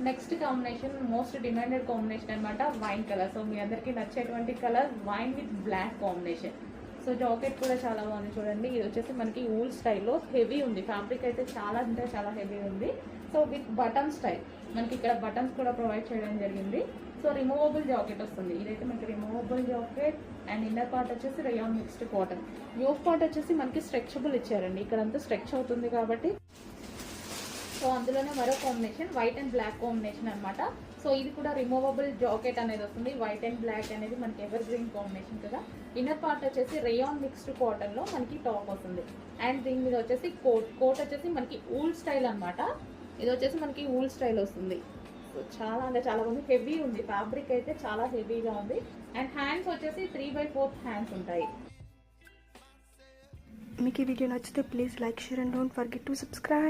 Next combination most demanded combination అనమాట, wine colour. So మీ అందరికీ నచ్చేటువంటి colour wine with black combination. So jacket కూడా చాలా బాగుంది చూడండి. ఇది వచ్చేసి మనకి ఊల్ స్టైల్లో హెవీ ఉంది, ఫ్యాబ్రిక్ అయితే చాలా అంటే చాలా హెవీ ఉంది. సో విత్ బటన్ స్టైల్, మనకి ఇక్కడ బటన్స్ కూడా ప్రొవైడ్ చేయడం జరిగింది. సో రిమూవబుల్ జాకెట్ వస్తుంది, ఇదైతే మనకి removable jacket. And inner part వచ్చేసి rayon mixed cotton. Yoke part వచ్చేసి మనకి స్ట్రెచబుల్ ఇచ్చారండి, ఇక్కడంతా స్ట్రెచ్ అవుతుంది కాబట్టి. సో అందులోనే మరో combination white and black combination అనమాట. సో ఇది కూడా రిమూవబుల్ జాకెట్ అనేది వస్తుంది. వైట్ అండ్ బ్లాక్ అనేది మనకి ఎవర్ గ్రీన్ కాంబినేషన్ కదా. ఇన్నర్ పార్ట్ వచ్చేసి రేయాన్ మిక్స్డ్ కాటన్లో మనకి టాప్ వస్తుంది. అండ్ దీని మీద వచ్చేసి కోట్ వచ్చేసి మనకి ఊల్ స్టైల్ అనమాట. ఇది వచ్చేసి మనకి ఊల్ స్టైల్ వస్తుంది. సో చాలా అంటే చాలా బాగుంది, హెవీ ఉంది, ఫ్యాబ్రిక్ అయితే చాలా హెవీగా ఉంది. అండ్ హ్యాండ్స్ వచ్చేసి 3/4 హ్యాండ్స్ ఉంటాయి. మీకు ఈ వీడియో నచ్చితే please like, share and don't forget to subscribe.